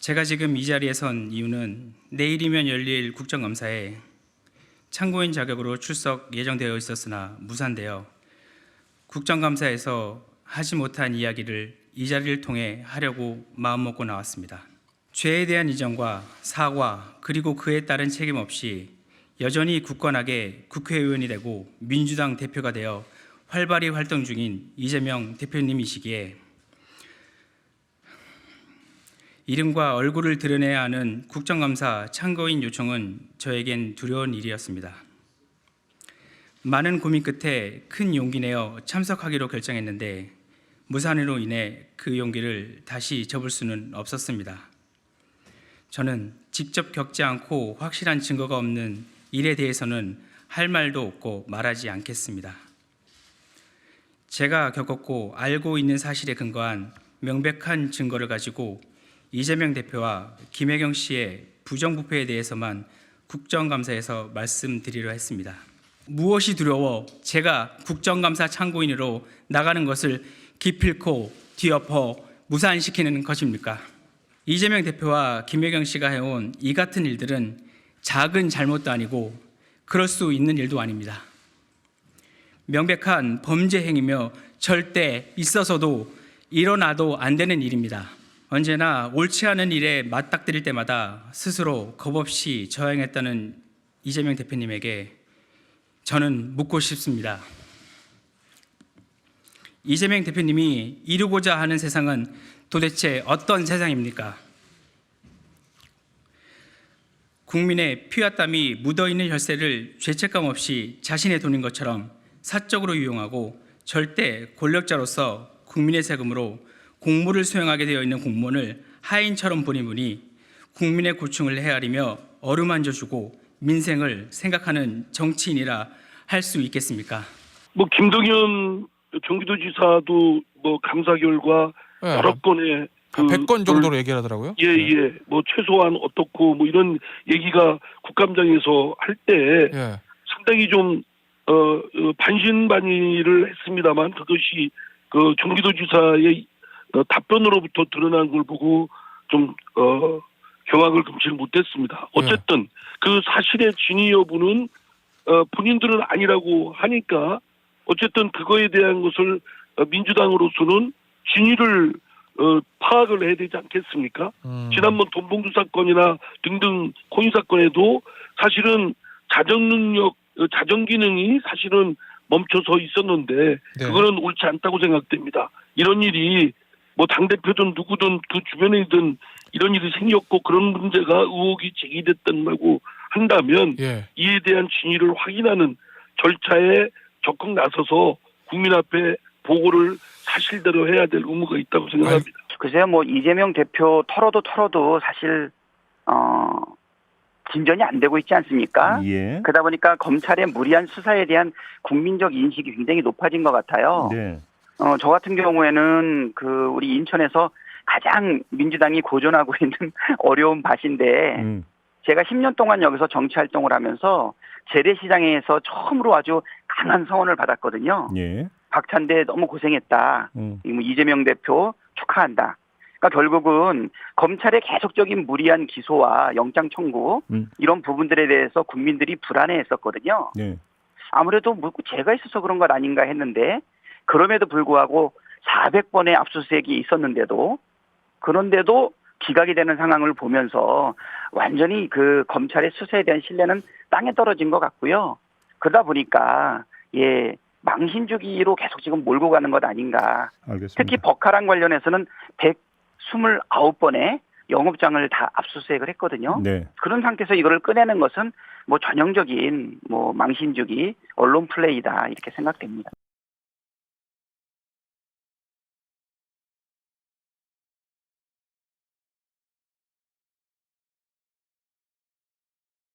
제가 지금 이 자리에 선 이유는 내일이면 열릴 국정감사에 참고인 자격으로 출석 예정되어 있었으나 무산되어 국정감사에서 하지 못한 이야기를 이 자리를 통해 하려고 마음먹고 나왔습니다. 죄에 대한 이전과 사과 그리고 그에 따른 책임 없이 여전히 굳건하게 국회의원이 되고 민주당 대표가 되어 활발히 활동 중인 이재명 대표님이시기에 이름과 얼굴을 드러내야 하는 국정감사 참고인 요청은 저에겐 두려운 일이었습니다. 많은 고민 끝에 큰 용기 내어 참석하기로 결정했는데 무산으로 인해 그 용기를 다시 접을 수는 없었습니다. 저는 직접 겪지 않고 확실한 증거가 없는 일에 대해서는 할 말도 없고 말하지 않겠습니다. 제가 겪었고 알고 있는 사실에 근거한 명백한 증거를 가지고 이재명 대표와 김혜경 씨의 부정부패에 대해서만 국정감사에서 말씀드리려 했습니다. 무엇이 두려워 제가 국정감사 참고인으로 나가는 것을 기필코 뒤엎어 무산시키는 것입니까? 이재명 대표와 김혜경 씨가 해온 이 같은 일들은 작은 잘못도 아니고 그럴 수 있는 일도 아닙니다. 명백한 범죄 행위며 절대 있어서도 일어나도 안 되는 일입니다. 언제나 옳지 않은 일에 맞닥뜨릴 때마다 스스로 겁없이 저항했다는 이재명 대표님에게 저는 묻고 싶습니다. 이재명 대표님이 이루고자 하는 세상은 도대체 어떤 세상입니까? 국민의 피와 땀이 묻어있는 혈세를 죄책감 없이 자신의 돈인 것처럼 사적으로 이용하고 절대 권력자로서 국민의 세금으로 공무를 수행하게 되어 있는 공무원을 하인처럼 보는 분이 국민의 고충을 헤아리며 어루만져주고 민생을 생각하는 정치인이라 할 수 있겠습니까? 김동연 경기도지사도 감사 결과 여러 건의 100건 정도로 얘기를 하더라고요. 예. 최소한 어떻고 이런 얘기가 국감장에서 할 때 상당히 좀 반신반의를 했습니다만 그것이 그 경기도지사의 답변으로부터 드러난 걸 보고 좀 경악을 금치 못했습니다. 어쨌든 그 사실의 진위 여부는 본인들은 아니라고 하니까 어쨌든 그거에 대한 것을 민주당으로서는 진위를 파악을 해야 되지 않겠습니까? 지난번 돈봉투 사건이나 등등 코인 사건에도 사실은 자정능력, 자정기능이 사실은 멈춰서 있었는데 그거는 옳지 않다고 생각됩니다. 이런 일이 당대표든 누구든 그 주변에든 이런 일이 생겼고 그런 문제가 의혹이 제기됐다고 한다면 이에 대한 진위를 확인하는 절차에 적극 나서서 국민 앞에 보고를 사실대로 해야 될 의무가 있다고 생각합니다. 글쎄요, 이재명 대표 털어도 사실 진전이 안 되고 있지 않습니까? 그러다 보니까 검찰의 무리한 수사에 대한 국민적 인식이 굉장히 높아진 것 같아요. 저 같은 경우에는 우리 인천에서 가장 민주당이 고전하고 있는 어려운 밭인데 제가 10년 동안 여기서 정치 활동을 하면서 재래시장에서 처음으로 아주 강한 성원을 받았거든요. 박찬대 너무 고생했다. 이재명 대표 축하한다. 그러니까 결국은 검찰의 계속적인 무리한 기소와 영장 청구 이런 부분들에 대해서 국민들이 불안해했었거든요. 아무래도 제가 있어서 그런 것 아닌가 했는데 그럼에도 불구하고 400번의 압수수색이 있었는데도 그런데도 기각이 되는 상황을 보면서 완전히 그 검찰의 수사에 대한 신뢰는 땅에 떨어진 것 같고요. 그러다 보니까 망신주기로 계속 지금 몰고 가는 것 아닌가. 알겠습니다. 특히 버카랑 관련해서는 129번의 영업장을 다 압수수색을 했거든요. 그런 상태에서 이거를 꺼내는 것은 전형적인 망신주기 언론 플레이다 이렇게 생각됩니다.